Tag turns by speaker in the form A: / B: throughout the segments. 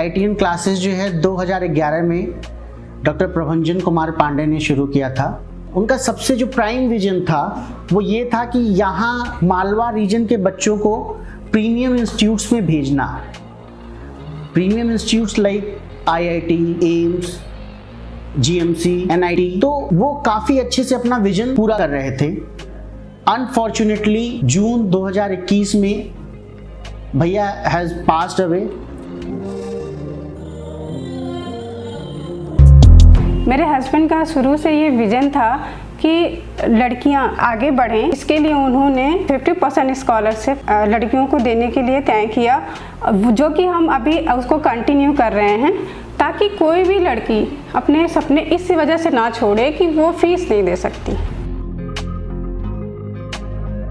A: IITian classes जो है 2011 में डॉक्टर प्रभंजन कुमार पांडे ने शुरू किया था। उनका सबसे जो प्राइम विजन था वो ये था कि यहाँ मालवा रीजन के बच्चों को प्रीमियम इंस्टीट्यूट्स में भेजना। Premium institutes like IIT, AIIMS, GMC, NIT, तो वो काफ़ी अच्छे से अपना विजन पूरा कर रहे थे। अनफॉर्चुनेटली जून 2021 में भैया हैज़ पास्ड अवे।
B: मेरे हस्बैंड का शुरू से ये विज़न था कि लड़कियां आगे बढ़ें। इसके लिए उन्होंने 50% स्कॉलरशिप लड़कियों को देने के लिए तय किया, जो कि हम अभी उसको कंटिन्यू कर रहे हैं, ताकि कोई भी लड़की अपने सपने इस वजह से ना छोड़े कि वो फीस नहीं दे सकती।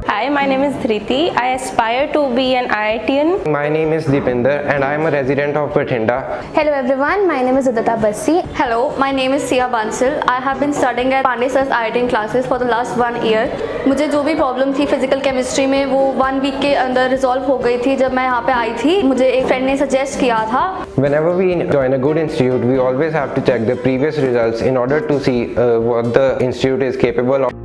C: Hi, my name is Dhriti. I aspire to be an IITian.
D: My name is Deepinder and I am a resident of Bathinda.
E: Hello everyone, my name is Udita Bassi.
F: Hello, my name is Sia Bansal. I have been studying at Pandey Sir's IITian classes for the last 1 year. मुझे जो भी problem थी physical chemistry में वो 1 week के अंदर resolve हो गई थी। जब मैं यहाँ पे आई थी मुझे एक फ्रेंड ने सजेस्ट किया था।
D: Whenever we join a good institute, we always have to check the previous results in order to see what the institute is capable of.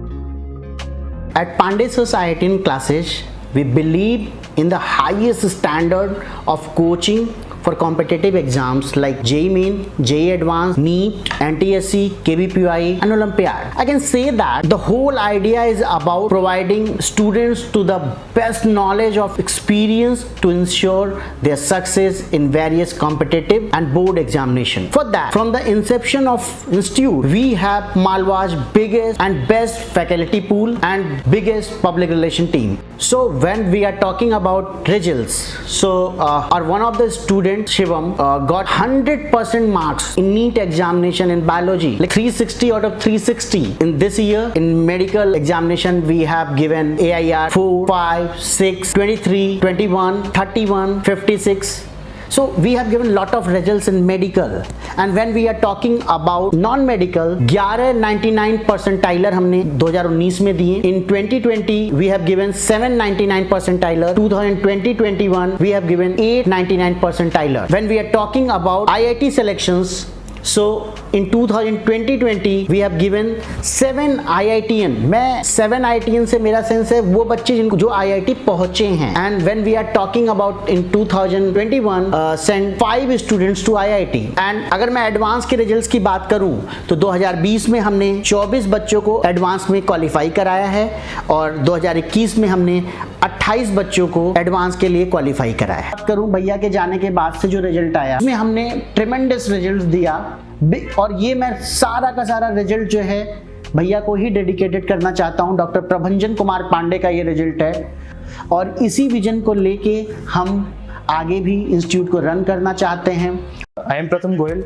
A: At Pandey Sir's IITian classes, we believe in the highest standard of coaching for competitive exams like JEE Main, JEE Advanced, NEET, NTSC, KVPY and Olympiad. I can say that the whole idea is about providing students to the best knowledge of experience to ensure their success in various competitive and board examination. For that, from the inception of institute, we have Malwa's biggest and best faculty pool and biggest public relation team. So when we are talking about results, our one of the students Shivam got 100% marks in NEET examination in biology, like 360 out of 360. In this year, in medical examination, we have given AIR 4, 5, 6, 23, 21, 31, 56. So we have given lot of results in medical, and when we are talking about non-medical, 1199 percentiler हमने 2019 में दिए। In 2020 we have given 799 percentiler. 2020-21 we have given 899 percentiler. When we are talking about IIT selections, so in 2020 we have given 7 IITian. मैं 7 IITian से मेरा sense है वो बच्चे जिनको जो IIT पहुंचे हैं। And when we are talking about in 2021 sent 5 students to IIT. And अगर मैं एडवांस के रिजल्ट्स की बात करूं तो 2020 में हमने 24 बच्चों को एडवांस में क्वालिफाई कराया है और 2021 में हमने 28 बच्चों को एडवांस के लिए क्वालिफाई कराया। बात करूं भैया के जाने के बाद से जो रिजल्ट आया उसमें हमने ट्रेमेंडस रिजल्ट दिया, और ये मैं सारा का सारा रिजल्ट जो है भैया को ही डेडिकेटेड करना चाहता हूं। डॉक्टर प्रभंजन कुमार पांडे का ये रिजल्ट है और इसी विजन को लेके हम आगे भी इंस्टीट्यूट को रन करना चाहते हैं।
G: I am Pratham Goyal.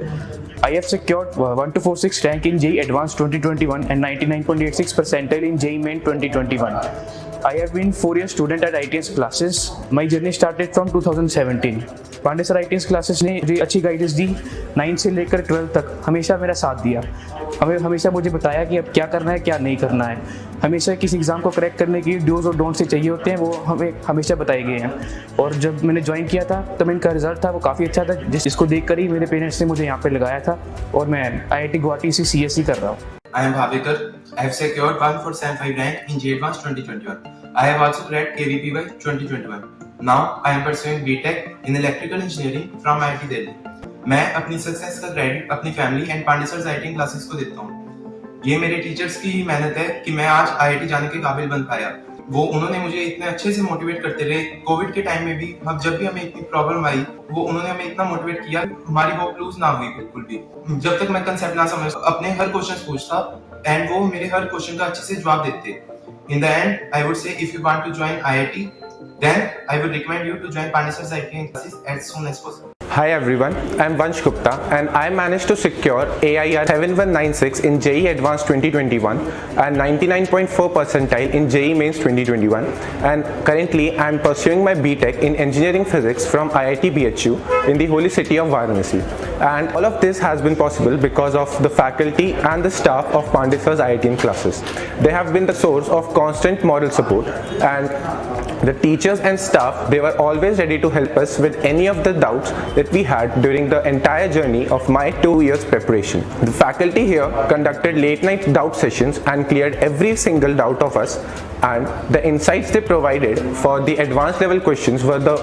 G: I have secured 1246 rank in JEE Advanced 2021 and 99.86 percentile in JEE Main 2021. I have been 4 years student at IITian's classes. My journey started from 2017. Pandey sir IITian's classes ने मुझे अच्छी guidance दी। 9 से लेकर 12 तक हमेशा मेरा साथ दिया। हमेशा मुझे बताया कि अब क्या करना है क्या नहीं करना है। हमेशा किसी एग्ज़ाम को क्रैक करने की डूज और डोंट से चाहिए होते हैं वो हमें हमेशा बताए गए हैं। और जब मैंने ज्वाइन किया था तब इनका रिजल्ट था वो काफ़ी अच्छा था, जिसको देखकर ही मेरे पेरेंट्स ने मुझे यहाँ पे लगाया था और मैं IIT गुवाहाटी से CSE कर रहा हूँ।
H: I am Bhavekar. I have secured 1475 rank in JEE Advanced 2021. I have also cracked KVPY 2021. Now I am pursuing BTech in Electrical Engineering from IIT Delhi. मैं अपनी सक्सेस का क्रेडिट अपनी family and Pandey sirs IITian classes को देता हूँ। ये मेरे teachers की ही मेहनत है कि मैं आज IIT जाने के काबिल बन पाया। वो उन्होंने मुझे इतने अच्छे से मोटिवेट करते रहे। कोविड के टाइम में भी हम जब भी हमें इतनी प्रॉब्लम आई वो उन्होंने हमें इतना मोटिवेट किया, हमारी होप लूज ना हुई बिल्कुल भी। जब तक मैं कंसेप्ट ना समझ अपने हर क्वेश्चन पूछता एंड वो मेरे हर क्वेश्चन का अच्छे से जवाब देते। In the end, I would say if you want to join IIT, then I would recommend you to join Pandey Sir's IITian classes as soon as possible.
D: Hi everyone, I am Vansh Gupta and I managed to secure AIR 7196 in JEE Advanced 2021 and 99.4 percentile in JEE Mains 2021, and currently I am pursuing my BTech in Engineering Physics from IIT BHU in the holy city of Varanasi. And all of this has been possible because of the faculty and the staff of Pandey Sir's IITian classes. They have been the source of constant moral support, and The teachers and staff, they were always ready to help us with any of the doubts that we had during the entire journey of my 2 years preparation. The faculty here conducted late night doubt sessions and cleared every single doubt of us, and the insights they provided for the advanced level questions were the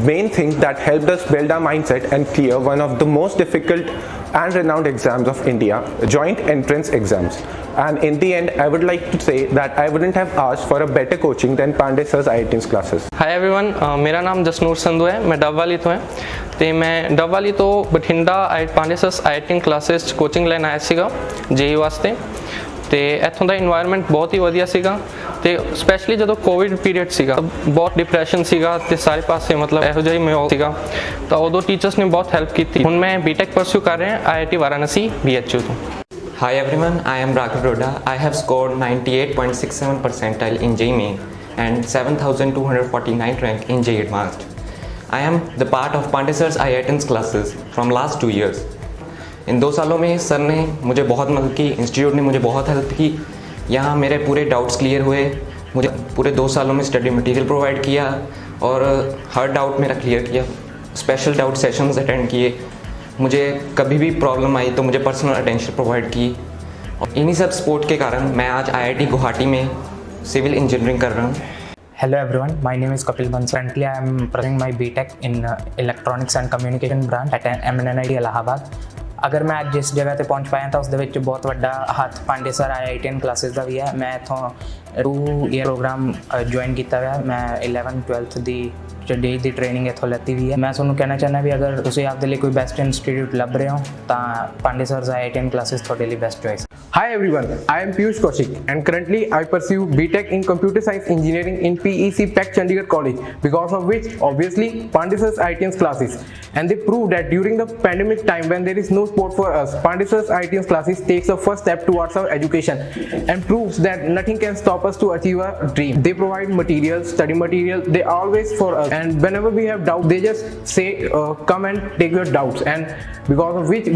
D: main thing that helped us build our mindset and clear one of the most difficult and renowned exams of India, joint entrance exams. And in the end, I would like to say that I wouldn't have asked for a better coaching than Pandey sir's IITians classes.
I: Hi everyone, मेरा नाम जसनूर संधू है। मैं dub वाली तो है ਤੇ ਮੈਂ dub ਵਾਲੀ ਤੋਂ ਬਠਿੰਡਾ ਪਾਂਡੇ ਸਰਸ IITian ਕਲਾਸਿਸ ਕੋਚਿੰਗ ਲੈਣ ਆਇਆ ਸੀਗਾ JEE ਵਾਸਤੇ। ਤੇ ਇੱਥੋਂ ਦਾ এনवायरमेंट ਬਹੁਤ ਹੀ ਵਧੀਆ ਸੀਗਾ ਤੇ ਸਪੈਸ਼ਲੀ ਜਦੋਂ ਕੋਵਿਡ ਪੀਰੀਅਡ ਸੀਗਾ ਬਹੁਤ ਡਿਪਰੈਸ਼ਨ ਸੀਗਾ ਤੇ ਸਾਰੇ ਪਾਸੇ ਮਤਲਬ ਇਹੋ ਜਿਹਾ ਹੀ ਮਾਹੌਲ ਸੀਗਾ ਤਾਂ ਉਦੋਂ ਟੀਚਰਸ ਨੇ ਬਹੁਤ ਹੈਲਪ ਕੀਤੀ। ਹੁਣ ਮੈਂ BTech ਪਰਸਿਊ ਕਰ ਰਿਹਾ IIT ਵਾਰਾਣਸੀ BHU ਤੋਂ।
J: Hi everyone, I am Raghav Roda. I have scored 98.67 percentile in JEE Main and 7,249 rank in JEE Advanced. I am the part of Pandey Sir's IITians classes from last 2 years. इन 2 सालों में sir ने मुझे बहुत मदद की, institute ने मुझे बहुत हेल्प की। यहाँ मेरे पूरे डाउट्स क्लियर हुए, मुझे पूरे 2 सालों में स्टडी मटेरियल प्रोवाइड किया और हर डाउट मेरा क्लियर किया। स्पेशल डाउट सेशंस अटेंड किए, मुझे कभी भी प्रॉब्लम आई तो मुझे पर्सनल अटेंशन प्रोवाइड की। और इन्हीं सब सपोर्ट के कारण मैं आज IIT गुवाहाटी में सिविल इंजीनियरिंग कर रहा हूँ।
K: Hello everyone, my name is Kapil Bansal. Currently I am pursuing my BTech in Electronics and Communication branch at MNIT Allahabad. अगर मैं आज जिस जगह ਤੇ ਪਹੁੰਚ ਪਾਇਆ ਤਾਂ ਉਸ ਦੇ ਵਿੱਚ ਬਹੁਤ ਵੱਡਾ ਹੱਥ ਪਾਂਡੇ ਸਰ IITian ਕਲਾਸਿਸ ਦਾ ਵੀ ਹੈ। ਮੈਂ ਇੱਥੋਂ 2 ਈਅਰ ਪ੍ਰੋਗਰਾਮ ਜੁਆਇਨ ਕੀਤਾ ਹੋਇਆ। ਮੈਂ 11th 12th ਦੀ ਦੀ ਟ੍ਰੇਨਿੰਗ ਇੱਥੋਂ ਲੈਤੀ ਵੀ ਹੈ। ਮੈਂ ਤੁਹਾਨੂੰ ਕਹਿਣਾ ਚਾਹੁੰਦਾ ਵੀ ਅਗਰ ਤੁਸੀਂ ਆਪਦੇ ਲਈ ਕੋਈ ਬੈਸਟ ਇੰਸਟੀਟਿਊਟ ਲੱਭ ਰਹੇ ਹੋ ਤਾਂ ਪਾਂਡੇ ਸਰਸ IITian ਕਲਾਸਿਸ ਤੁਹਾਡੇ ਲਈ best choice.
L: Hi everyone, I am Piyush Kaushik and currently I pursue BTech in Computer Science Engineering in PEC PEC Chandigarh College, because of which obviously Pandey Sir's IITians classes, and they prove that during the pandemic time when there is no support for us, Pandey Sir's IITians classes takes the first step towards our education and proves that nothing can stop us to achieve our dream. They provide material, study material, they always for us, and whenever we have doubt they just say come and take your doubts, and because of which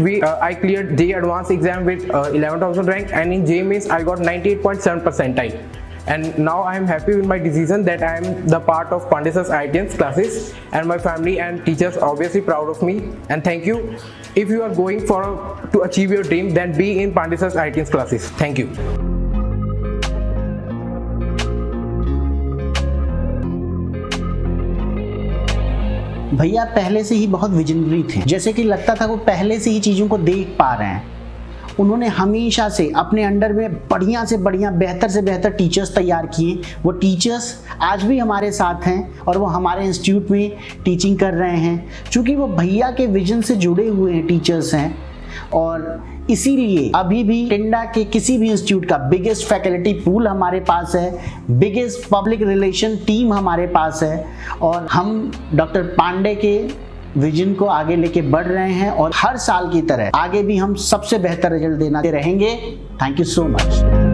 L: I cleared JEE Advanced exam with 11,000 rank, and in JEE Mains I got 98.7 percentile, and now I am happy with my decision that I am the part of Pandey Sir's IITians classes, and my family and teachers obviously proud of me, and thank you. If you are going to achieve your dream, then be in Pandey Sir's IITians classes. Thank you.
A: भैया पहले से ही बहुत visionary थे, जैसे कि लगता था वो पहले से ही चीज़ों को देख पा रहे हैं। उन्होंने हमेशा से अपने अंडर में बढ़िया से बढ़िया बेहतर से बेहतर टीचर्स तैयार किए। वो टीचर्स आज भी हमारे साथ हैं और वो हमारे इंस्टीट्यूट में टीचिंग कर रहे हैं, क्योंकि वो भैया के विजन से जुड़े हुए हैं टीचर्स हैं। और इसीलिए अभी भी टिंडा के किसी भी इंस्टीट्यूट का बिगेस्ट फैकल्टी पूल हमारे पास है, बिगेस्ट पब्लिक रिलेशन टीम हमारे पास है, और हम डॉक्टर पांडे के विजन को आगे लेके बढ़ रहे हैं और हर साल की तरह आगे भी हम सबसे बेहतर रिजल्ट देना रहेंगे। Thank you so much.